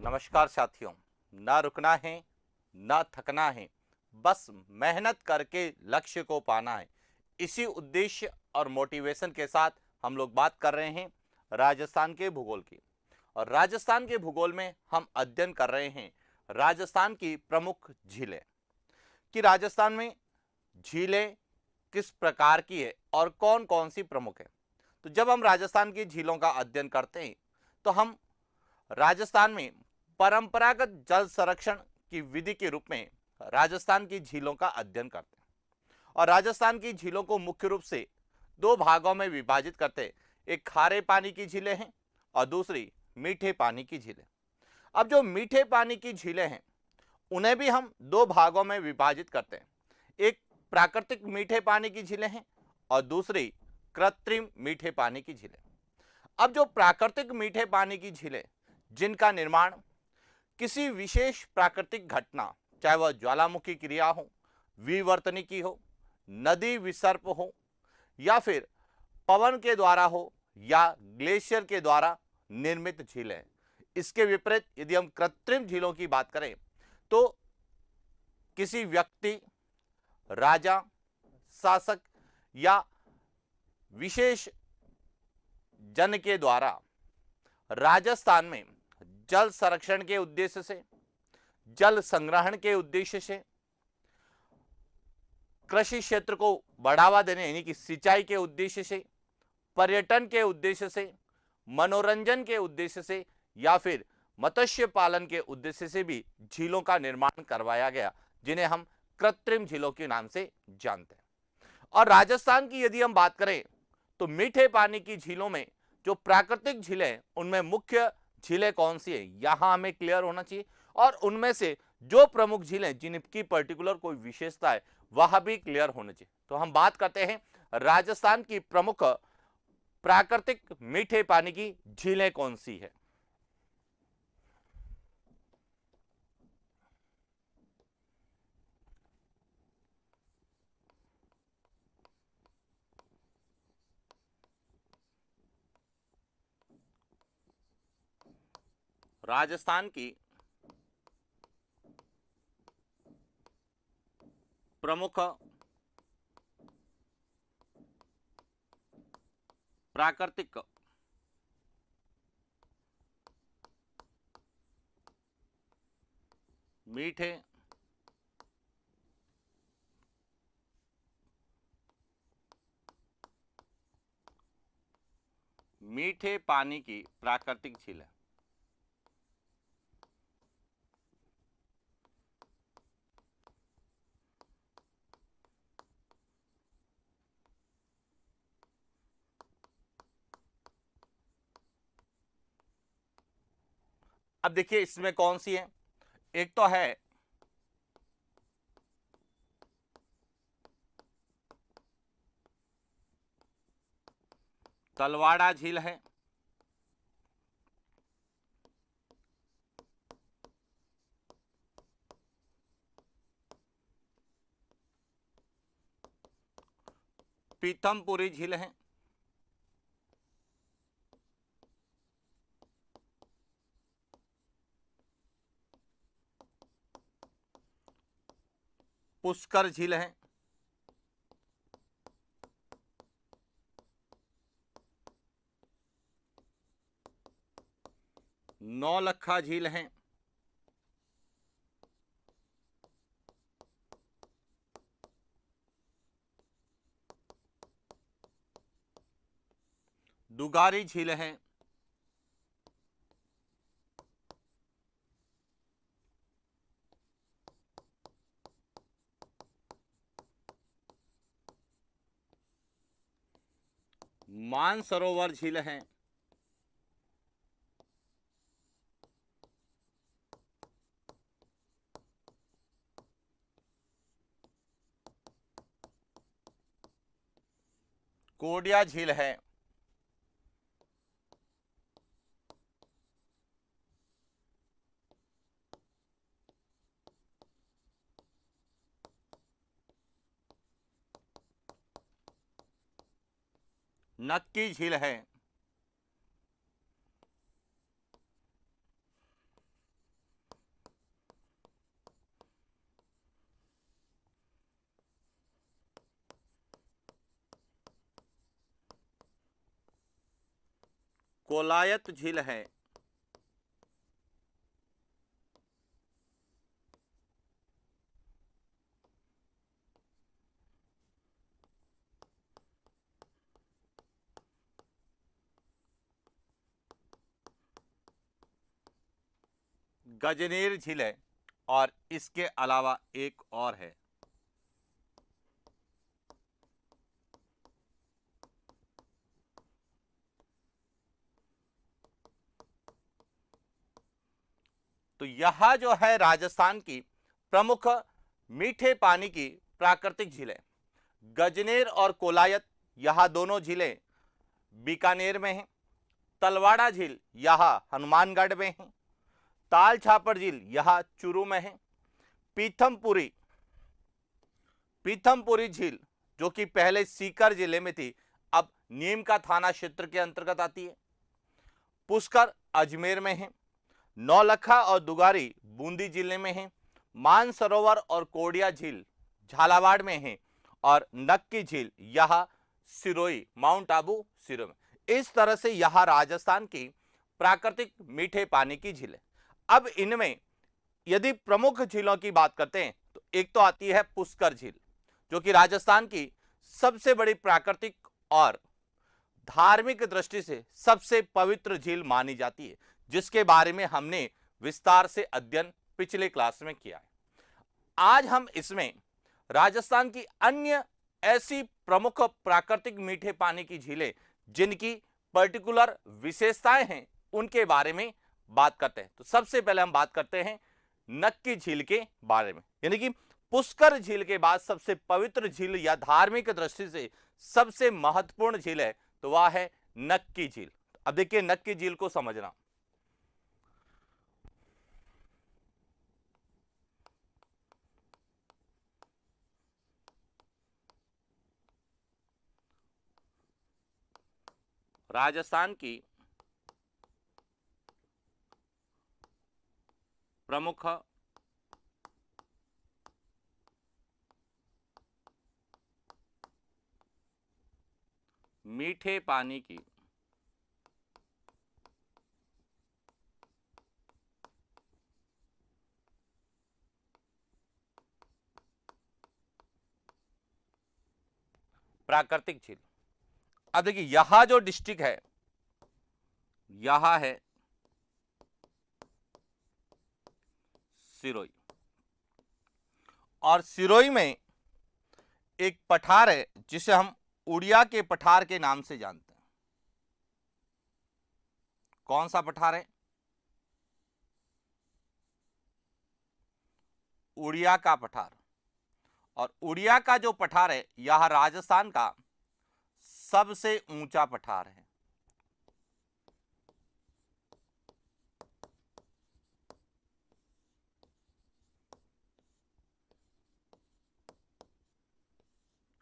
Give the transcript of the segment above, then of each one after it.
नमस्कार साथियों। ना रुकना है, ना थकना है, बस मेहनत करके लक्ष्य को पाना है। इसी उद्देश्य और मोटिवेशन के साथ हम लोग बात कर रहे हैं राजस्थान के भूगोल की। और राजस्थान के भूगोल में हम अध्ययन कर रहे हैं राजस्थान की प्रमुख झीलें, कि राजस्थान में झीलें किस प्रकार की है और कौन कौन सी प्रमुख है। तो जब हम राजस्थान की झीलों का अध्ययन करते हैं तो हम राजस्थान में परंपरागत जल संरक्षण की विधि के रूप में राजस्थान की झीलों का अध्ययन करते हैं। और राजस्थान की झीलों को मुख्य रूप से दो भागों में विभाजित करते हैं। एक खारे पानी की झीलें हैं और दूसरी मीठे पानी की झीलें। अब जो मीठे पानी की झीलें हैं उन्हें भी हम दो भागों में विभाजित करते हैं। एक प्राकृतिक मीठे पानी की झीलें हैं और दूसरी कृत्रिम मीठे पानी की झीलें। अब जो प्राकृतिक मीठे पानी की झीलें जिनका निर्माण किसी विशेष प्राकृतिक घटना, चाहे वह ज्वालामुखी क्रिया हो, विवर्तनिकी हो, नदी विसर्प हो या फिर पवन के द्वारा हो या ग्लेशियर के द्वारा निर्मित झीलें। इसके विपरीत यदि हम कृत्रिम झीलों की बात करें तो किसी व्यक्ति, राजा, शासक या विशेष जन के द्वारा राजस्थान में जल संरक्षण के उद्देश्य से, जल संग्रहण के उद्देश्य से, कृषि क्षेत्र को बढ़ावा देने यानी कि सिंचाई के उद्देश्य से, पर्यटन के उद्देश्य से, मनोरंजन के उद्देश्य से या फिर मत्स्य पालन के उद्देश्य से भी झीलों का निर्माण करवाया गया, जिन्हें हम कृत्रिम झीलों के नाम से जानते हैं। और राजस्थान की यदि हम बात करें तो मीठे पानी की झीलों में जो प्राकृतिक झीलें हैं उनमें मुख्य झीलें कौन सी है यहां हमें क्लियर होना चाहिए। और उनमें से जो प्रमुख झीलें जिनकी पर्टिकुलर कोई विशेषता है वह भी क्लियर होना चाहिए। तो हम बात करते हैं राजस्थान की प्रमुख प्राकृतिक मीठे पानी की झीलें कौन सी है। राजस्थान की प्रमुख प्राकृतिक मीठे मीठे पानी की प्राकृतिक झीलें। अब देखिए इसमें कौन सी है। एक तो है तलवाड़ा झील है, पीथमपुरी झील है, पुष्कर झील है, नौलखा झील है, दुगारी झील है, मानसरोवर झील है, कोडिया झील है, नक्की झील है, कोलायत झील है। गजनेर झील है और इसके अलावा एक और है। तो यह जो है राजस्थान की प्रमुख मीठे पानी की प्राकृतिक झीलें, गजनेर और कोलायत, यह दोनों झीलें बीकानेर में हैं। तलवाड़ा झील यह हनुमानगढ़ में है। ताल छापर झील यह चूरू में है। पीथमपुरी पीथमपुरी झील जो कि पहले सीकर जिले में थी, अब नीम का थाना क्षेत्र के अंतर्गत आती है। पुष्कर अजमेर में है। नौलखा और दुगारी बूंदी जिले में है। मानसरोवर और कोडिया झील झालावाड़ में है। और नक्की झील यह सिरोही, माउंट आबू सिरोही में। इस तरह से यह राजस्थान की प्राकृतिक मीठे पानी की झील है। अब इनमें यदि प्रमुख झीलों की बात करते हैं तो एक तो आती है पुष्कर झील, जो कि राजस्थान की सबसे बड़ी प्राकृतिक और धार्मिक दृष्टि से सबसे पवित्र झील मानी जाती है, जिसके बारे में हमने विस्तार से अध्ययन पिछले क्लास में किया है। आज हम इसमें राजस्थान की अन्य ऐसी प्रमुख प्राकृतिक मीठे पानी की झीलें जिनकी पर्टिकुलर विशेषताएं हैं उनके बारे में बात करते हैं। तो सबसे पहले हम बात करते हैं नक्की झील के बारे में, यानी कि पुष्कर झील के बाद सबसे पवित्र झील या धार्मिक दृष्टि से सबसे महत्वपूर्ण झील है तो वह है नक्की झील। अब देखिए नक्की झील को समझना। राजस्थान की प्रमुख मीठे पानी की प्राकृतिक झील। अब देखिए यहां जो डिस्ट्रिक्ट है यह है सिरोही, और सिरोही में एक पठार है जिसे हम उड़िया के पठार के नाम से जानते हैं। कौन सा पठार है? उड़िया का पठार। और उड़िया का जो पठार है यह राजस्थान का सबसे ऊंचा पठार है।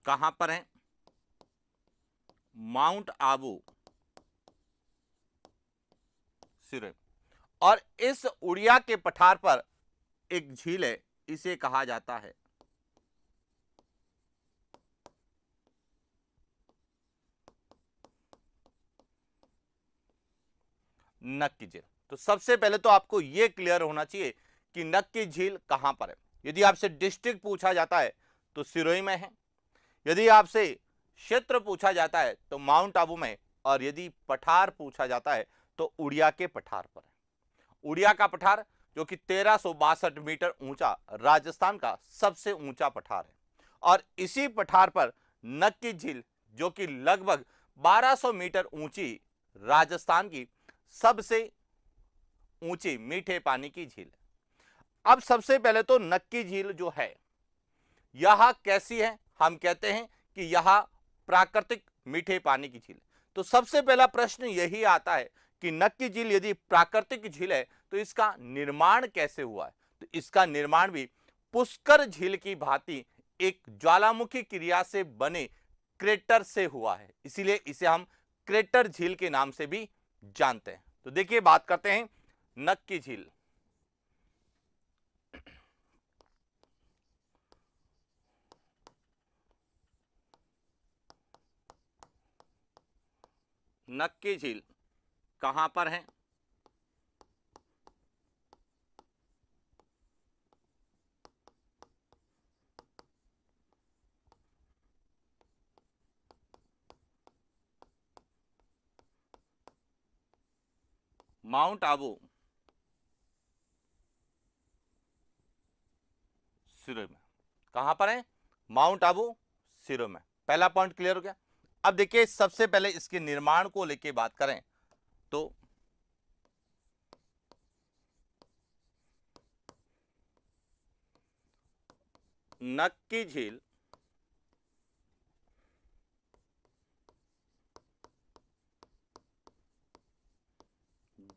कहां पर है? माउंट आबू सिरोही। और इस उड़िया के पठार पर एक झील है, इसे कहा जाता है नक्की झील। तो सबसे पहले तो आपको यह क्लियर होना चाहिए कि नक्की झील कहां पर है। यदि आपसे डिस्ट्रिक्ट पूछा जाता है तो सिरोही में है। यदि आपसे क्षेत्र पूछा जाता है तो माउंट आबू में। और यदि पठार पूछा जाता है तो उड़िया के पठार पर है। उड़िया का पठार जो कि 1362 मीटर ऊंचा राजस्थान का सबसे ऊंचा पठार है। और इसी पठार पर नक्की झील जो कि लगभग 1200 मीटर ऊंची राजस्थान की सबसे ऊंची मीठे पानी की झील है। अब सबसे पहले तो नक्की झील जो है यह कैसी है? हम कहते हैं कि यह प्राकृतिक मीठे पानी की झील। तो सबसे पहला प्रश्न यही आता है कि नक्की झील यदि प्राकृतिक झील है तो इसका निर्माण कैसे हुआ है? तो इसका निर्माण भी पुष्कर झील की भांति एक ज्वालामुखी क्रिया से बने क्रेटर से हुआ है, इसीलिए इसे हम क्रेटर झील के नाम से भी जानते हैं। तो देखिए बात करते हैं नक्की झील। नक्की झील कहां पर है? माउंट आबू सिरोही में। कहां पर है? माउंट आबू सिरोही में। पहला पॉइंट क्लियर हो गया। अब देखिए, सबसे पहले इसके निर्माण को लेके बात करें तो नक्की झील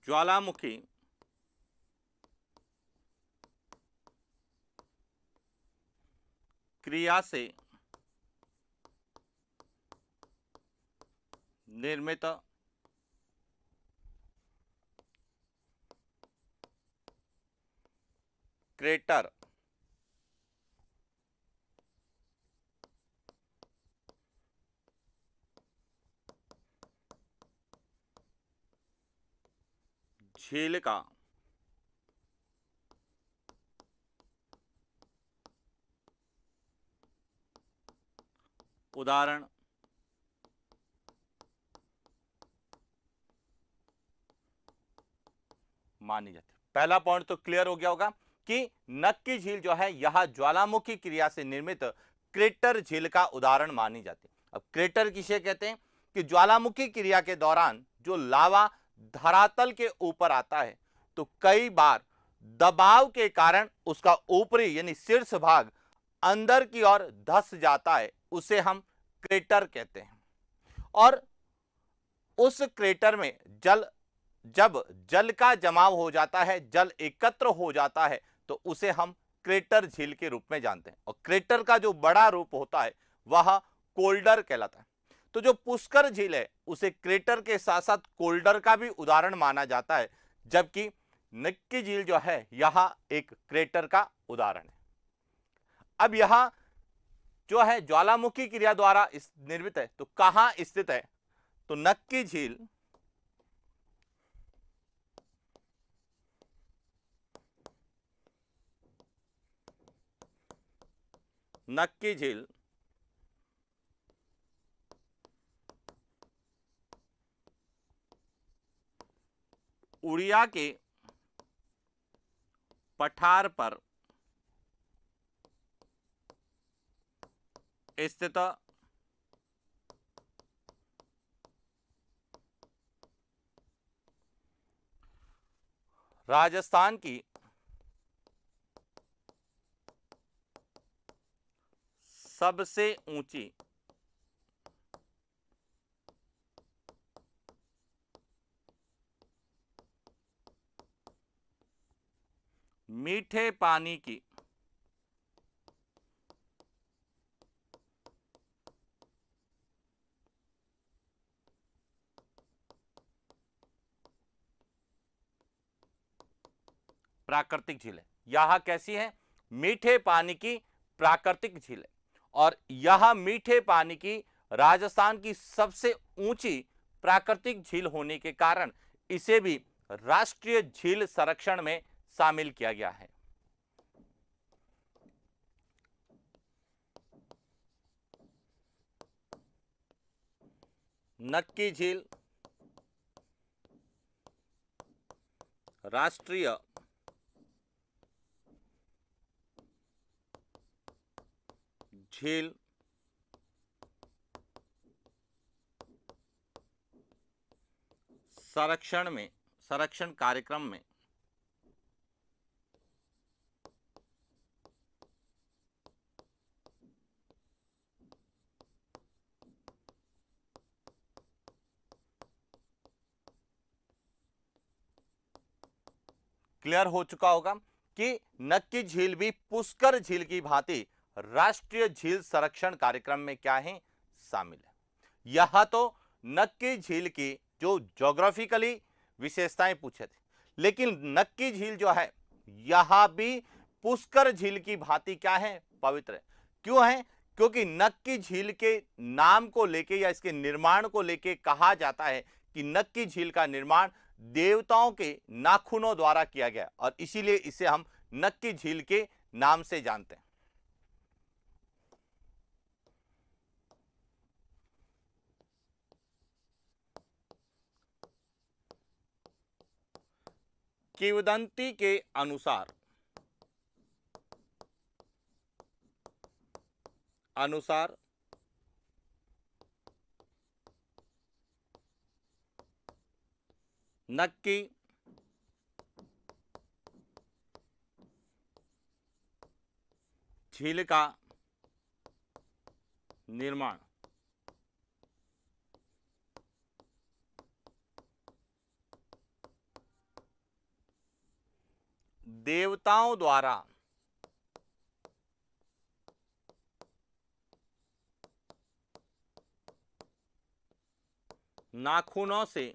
ज्वालामुखी क्रिया से निर्मित क्रेटर झील का उदाहरण मानी जाती है। पहला पॉइंट तो क्लियर हो गया होगा कि नक्की झील जो है यह ज्वालामुखी क्रिया से निर्मित क्रेटर झील का उदाहरण मानी जाती है। अब क्रेटर किसे कहते हैं? कि ज्वालामुखी क्रिया के दौरान जो लावा धरातल के ऊपर आता है तो कई बार दबाव के कारण उसका ऊपरी यानी शीर्ष भाग अंदर की ओर धंस जाता है, उसे हम क्रेटर कहते हैं। और उस क्रेटर में जब जल का जमाव हो जाता है, जल एकत्र हो जाता है, तो उसे हम क्रेटर झील के रूप में जानते हैं। और क्रेटर का जो बड़ा रूप होता है वह कोल्डर कहलाता है। तो जो पुष्कर झील है उसे क्रेटर के साथ साथ कोल्डर का भी उदाहरण माना जाता है, जबकि नक्की झील जो है यह एक क्रेटर का उदाहरण है। अब यह जो है ज्वालामुखी क्रिया द्वारा निर्मित है, तो कहां स्थित है? तो नक्की झील उड़िया के पठार पर स्थित राजस्थान की सबसे ऊंची मीठे पानी की प्राकृतिक झील है। यह कैसी है? मीठे पानी की प्राकृतिक झील है। और यह मीठे पानी की राजस्थान की सबसे ऊंची प्राकृतिक झील होने के कारण इसे भी राष्ट्रीय झील संरक्षण में शामिल किया गया है। नक्की झील राष्ट्रीय झील संरक्षण कार्यक्रम में क्लियर हो चुका होगा कि नक्की झील भी पुष्कर झील की भांति राष्ट्रीय झील संरक्षण कार्यक्रम में क्या है? शामिल है। यह तो नक्की झील की जो ज्योग्राफिकली विशेषताएं पूछे थे, लेकिन नक्की झील जो है यह भी पुष्कर झील की भांति क्या है? पवित्र है। क्यों है? क्योंकि नक्की झील के नाम को लेके या इसके निर्माण को लेके कहा जाता है कि नक्की झील का निर्माण देवताओं के नाखूनों द्वारा किया गया और इसीलिए इसे हम नक्की झील के नाम से जानते हैं। किंवदंती के अनुसार नक्की झील का निर्माण देवताओं द्वारा नाखूनों से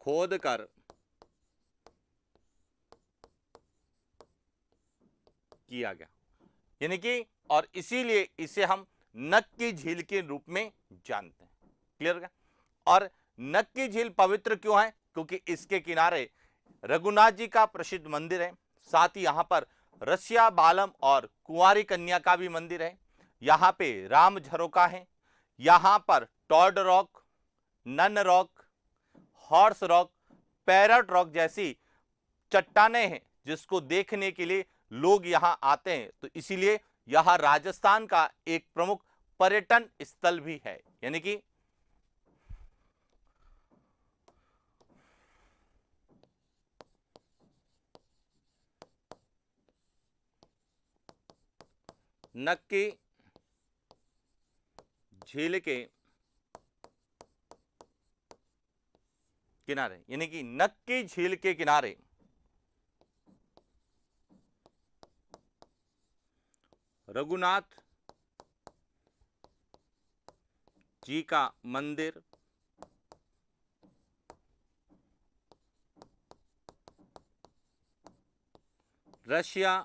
खोदकर किया गया, यानी कि और इसीलिए इसे हम नक्की झील के रूप में जानते हैं। क्लियर है? और नक्की झील पवित्र क्यों है? क्योंकि इसके किनारे रघुनाथ जी का प्रसिद्ध मंदिर है, साथ ही यहां पर रसिया बालम और कुंवारी कन्या का भी मंदिर है। यहाँ पे राम झरोका है, यहाँ पर toad rock, nun rock, horse rock, parrot rock जैसी चट्टानें हैं जिसको देखने के लिए लोग यहां आते हैं। तो इसीलिए यह राजस्थान का एक प्रमुख पर्यटन स्थल भी है, यानी कि नक्की झील के किनारे, यानी कि नक्की झील के किनारे रघुनाथ जी का मंदिर, रसिया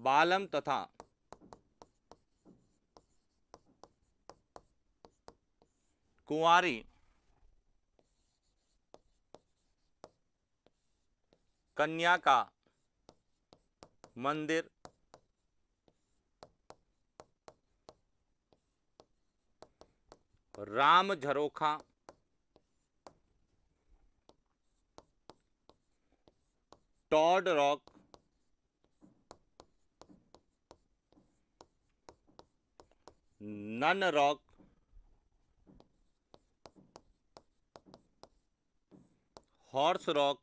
बालम तथा कुंवारी कन्या का मंदिर Ram Jharokha, toad rock, nun rock, horse rock,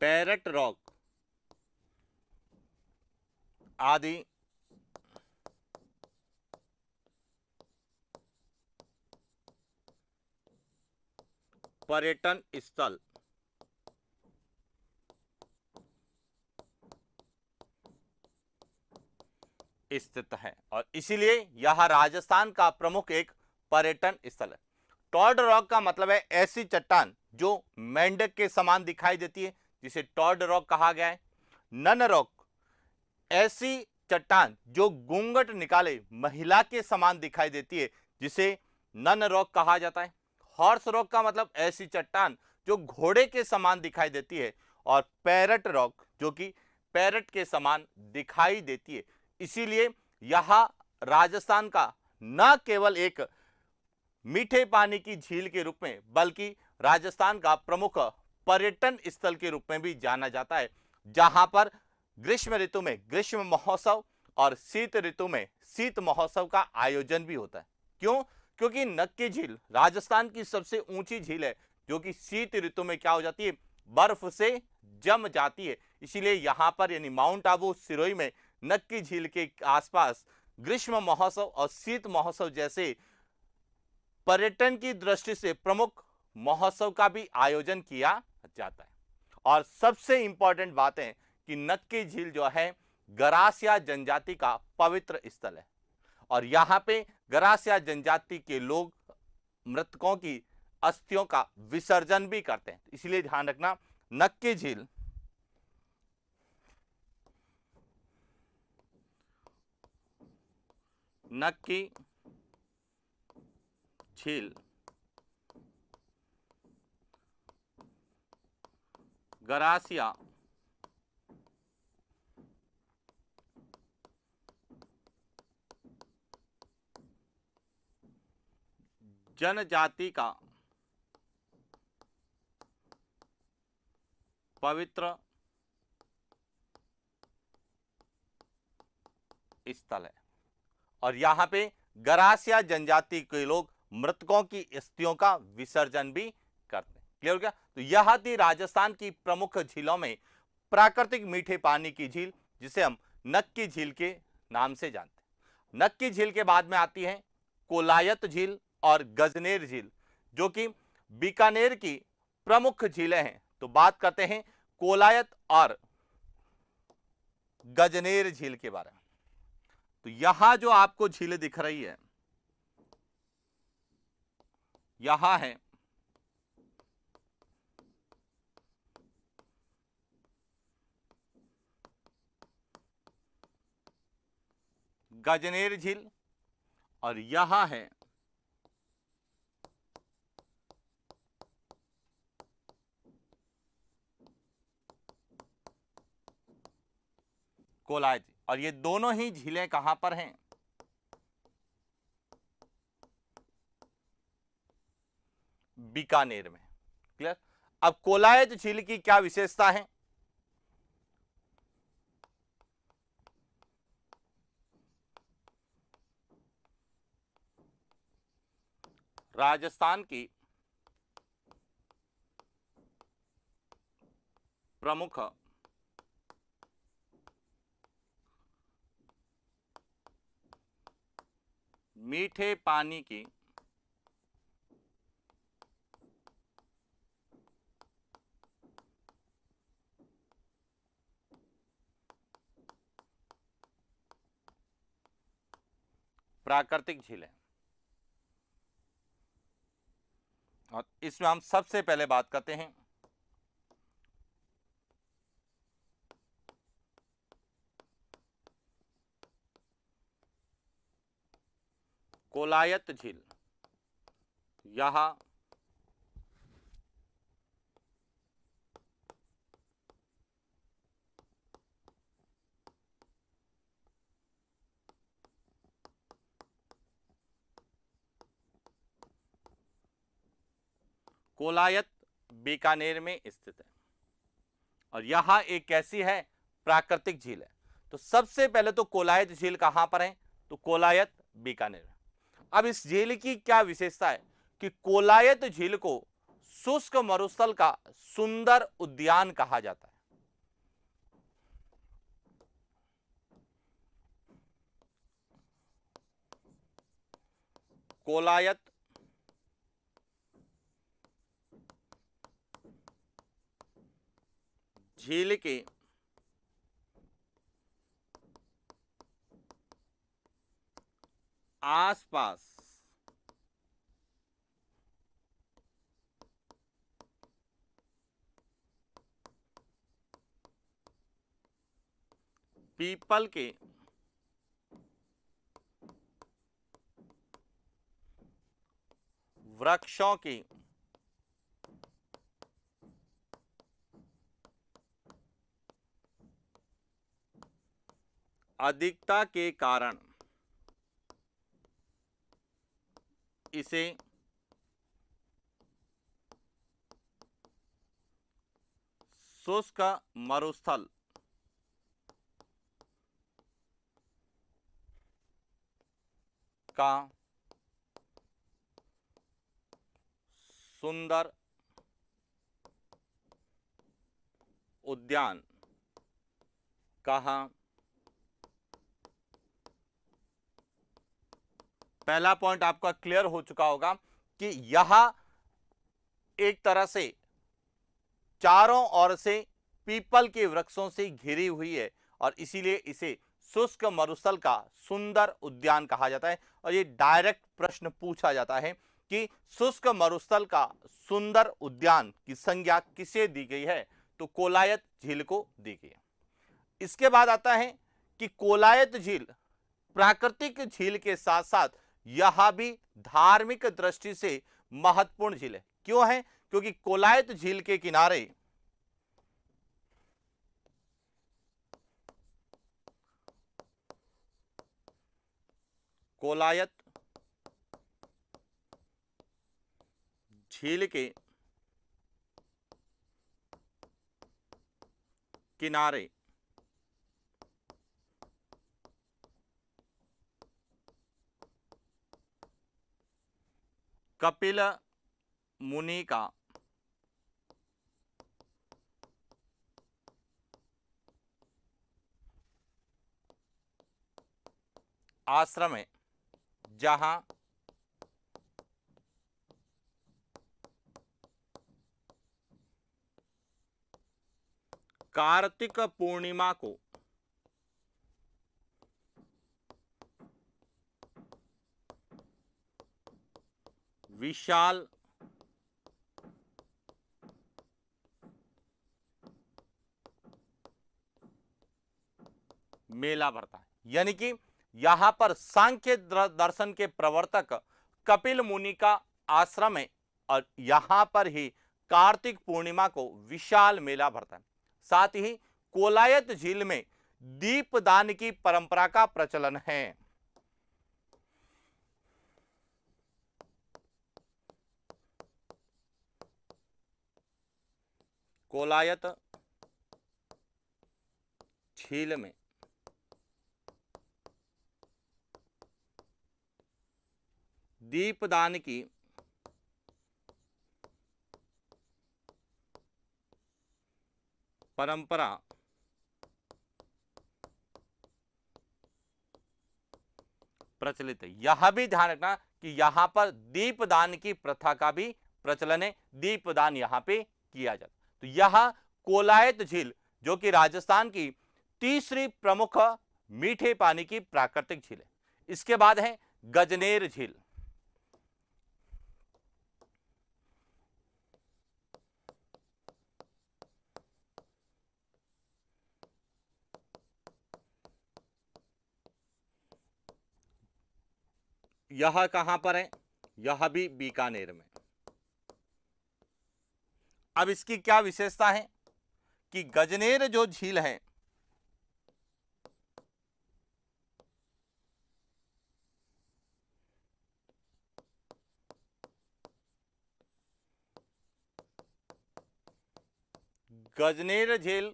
parrot rock आदि पर्यटन स्थल स्थित है और इसीलिए यह राजस्थान का प्रमुख एक पर्यटन स्थल है। टॉड रॉक का मतलब है ऐसी चट्टान जो मेंढक के समान दिखाई देती है, जिसे टॉड रॉक कहा गया है। नन रॉक ऐसी चट्टान जो घूंघट निकाले महिला के समान दिखाई देती है, जिसे नन रॉक कहा जाता है। हॉर्स रॉक का मतलब ऐसी चट्टान जो घोड़े के समान दिखाई देती है और पैरट रॉक जो कि पैरट के समान दिखाई देती है। इसीलिए यह राजस्थान का न केवल एक मीठे पानी की झील के रूप में बल्कि राजस्थान का प्रमुख पर्यटन स्थल के रूप में भी जाना जाता है, जहां पर ग्रीष्म ऋतु में ग्रीष्म महोत्सव और शीत ऋतु में शीत महोत्सव का आयोजन भी होता है। क्यों? क्योंकि नक्की झील राजस्थान की सबसे ऊंची झील है जो कि शीत ऋतु में क्या हो जाती है, बर्फ से जम जाती है। इसीलिए यहां पर यानी माउंट आबू सिरोही में नक्की झील के आसपास ग्रीष्म महोत्सव और शीत महोत्सव जैसे पर्यटन की दृष्टि से प्रमुख महोत्सव का भी आयोजन किया जाता है। और सबसे इंपॉर्टेंट बात है कि नक्की झील जो है गरासिया जनजाति का पवित्र स्थल है और यहां पे गरासिया जनजाति के लोग मृतकों की अस्थियों का विसर्जन भी करते हैं। इसलिए ध्यान रखना, नक्की झील नक्की झील, गरासिया, जनजाति का पवित्र स्थल है। और यहाँ पे गरासिया जनजाति के लोग मृतकों की अस्थियों का विसर्जन भी करते हैं। क्लियर हो गया? तो यह थी राजस्थान की प्रमुख झीलों में प्राकृतिक मीठे पानी की झील, जिसे हम नक्की झील के नाम से जानते हैं। नक्की झील के बाद में आती है कोलायत झील और गजनेर झील, जो कि बीकानेर की प्रमुख झीलें हैं। तो बात करते हैं कोलायत और गजनेर झील के बारे में। तो यहां जो आपको झील दिख रही है, यहां है गजनेर झील और यहां है कोलायत। और ये दोनों ही झीलें कहां पर हैं? बीकानेर में। क्लियर? अब कोलायत झील की क्या विशेषता है? राजस्थान की प्रमुख मीठे पानी की प्राकृतिक झील है। और इसमें हम सबसे पहले बात करते हैं कोलायत झील। यहां कोलायत बीकानेर में स्थित है और यहां एक कैसी है? प्राकृतिक झील है। तो सबसे पहले तो कोलायत झील कहां पर है? तो कोलायत बीकानेर। अब इस झील की क्या विशेषता है कि कोलायत झील को शुष्क मरुस्थल का सुंदर उद्यान कहा जाता है। कोलायत झील के आसपास पीपल के वृक्षों की अधिकता के कारण इसे शुष्क मरुस्थल का सुंदर उद्यान कहा। पहला पॉइंट आपका क्लियर हो चुका होगा कि यह एक तरह से चारों ओर से पीपल के वृक्षों से घिरी हुई है और इसीलिए इसे शुष्क मरुस्थल का सुंदर उद्यान कहा जाता है। और ये डायरेक्ट प्रश्न पूछा जाता है कि शुष्क मरुस्थल का सुंदर उद्यान की संज्ञा किसे दी गई है? तो कोलायत झील को दी गई है। इसके बाद आता है कि कोलायत झील प्राकृतिक झील के साथ साथ यह भी धार्मिक दृष्टि से महत्वपूर्ण झील है। क्यों है? क्योंकि कोलायत झील के किनारे कोलायत झील के किनारे कपिल मुनि का आश्रम है, जहां कार्तिक पूर्णिमा को विशाल मेला भरता है। यानी कि यहां पर सांख्य दर्शन के प्रवर्तक कपिल मुनि का आश्रम है और यहां पर ही कार्तिक पूर्णिमा को विशाल मेला भरता है। साथ ही कोलायत झील में दीपदान की परंपरा का प्रचलन है। कोलायत झील में दीपदान की परंपरा प्रचलित है। यह भी ध्यान रखना कि यहां पर दीपदान की प्रथा का भी प्रचलन है, दीपदान यहां पे किया जाता। तो यह कोलायत झील जो कि राजस्थान की तीसरी प्रमुख मीठे पानी की प्राकृतिक झील है। इसके बाद है गजनेर झील। यह कहां पर है? यह भी बीकानेर में। अब इसकी क्या विशेषता है कि गजनेर जो झील है गजनेर झील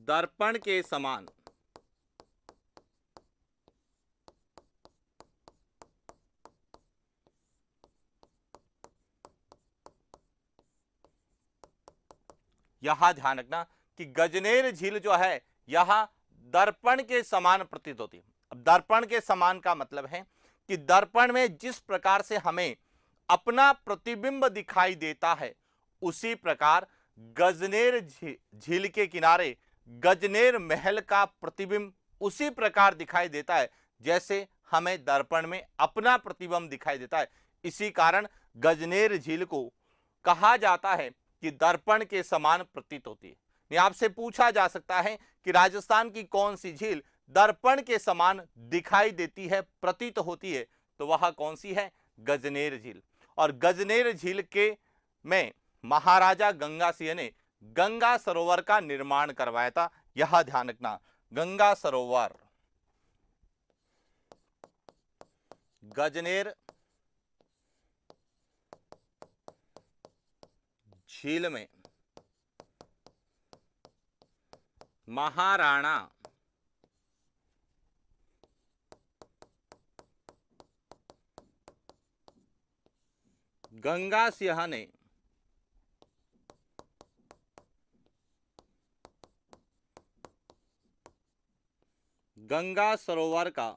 दर्पण के समान यहां ध्यान रखना कि गजनेर झील जो है यह दर्पण के समान प्रतीत होती है। अब दर्पण के समान का मतलब है कि दर्पण में जिस प्रकार से हमें अपना प्रतिबिंब दिखाई देता है उसी प्रकार गजनेर झील के किनारे गजनेर महल का प्रतिबिंब उसी प्रकार दिखाई देता है जैसे हमें दर्पण में अपना प्रतिबिंब दिखाई देता है। इसी कारण गजनेर झील को कहा जाता है कि दर्पण के समान प्रतीत होती है। ये आपसे पूछा जा सकता है कि राजस्थान की कौन सी झील दर्पण के समान दिखाई देती है, प्रतीत होती है, तो वह कौन सी है? गजनेर झील। और गजनेर झील के में महाराजा गंगा सिंह ने गंगा सरोवर का निर्माण करवाया था। यह ध्यान रखना, गंगा सरोवर गजनेर झील में महाराणा गंगा सिंह ने गंगा सरोवर का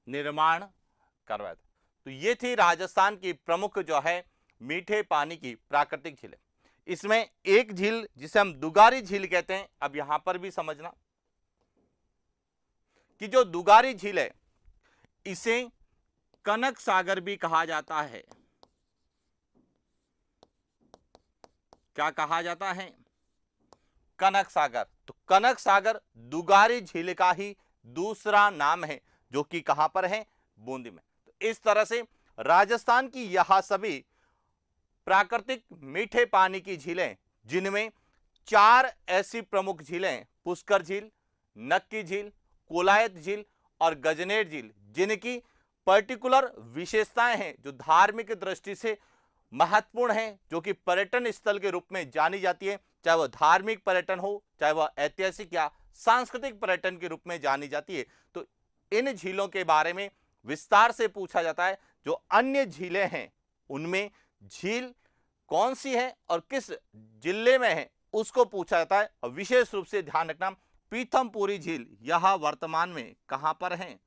निर्माण करवाया था। तो ये थी राजस्थान की प्रमुख जो है मीठे पानी की प्राकृतिक झीलें। इसमें एक झील जिसे हम दुगारी झील कहते हैं, अब यहां पर भी समझना कि जो दुगारी झील है इसे कनक सागर भी कहा जाता है। क्या कहा जाता है? कनक सागर। तो कनक सागर दुगारी झील का ही दूसरा नाम है, जो कि कहां पर है? बूंदी में। तो इस तरह से राजस्थान की यह सभी प्राकृतिक मीठे पानी की झीलें, जिनमें 4 ऐसी प्रमुख झीलें, पुष्कर झील, नक्की झील, कोलायत झील और गजनेर झील, जिनकी पर्टिकुलर विशेषताएं हैं, जो धार्मिक दृष्टि से महत्वपूर्ण है, जो कि पर्यटन स्थल के रूप में जानी जाती है, चाहे वह धार्मिक पर्यटन हो, चाहे वह ऐतिहासिक या सांस्कृतिक पर्यटन के रूप में जानी जाती है। तो इन झीलों के बारे में विस्तार से पूछा जाता है। जो अन्य झीलें हैं, उनमें झील कौन सी है और किस जिले में है, उसको पूछा जाता है। और विशेष रूप से ध्यान रखना, पीथमपुरी झील यह वर्तमान में कहां पर है?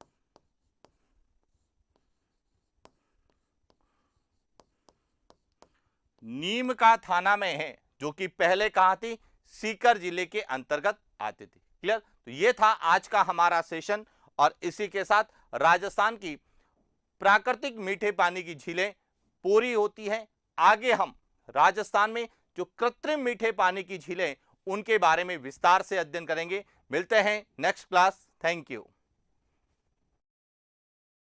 नीम का थाना में है, जो कि पहले कहां थी? सीकर जिले के अंतर्गत आती थी। क्लियर? तो ये था आज का हमारा सेशन, और इसी के साथ राजस्थान की प्राकृतिक मीठे पानी की झीलें पूरी होती हैं। आगे हम राजस्थान में जो कृत्रिम मीठे पानी की झीलें, उनके बारे में विस्तार से अध्ययन करेंगे। मिलते हैं नेक्स्ट क्लास। Thank you.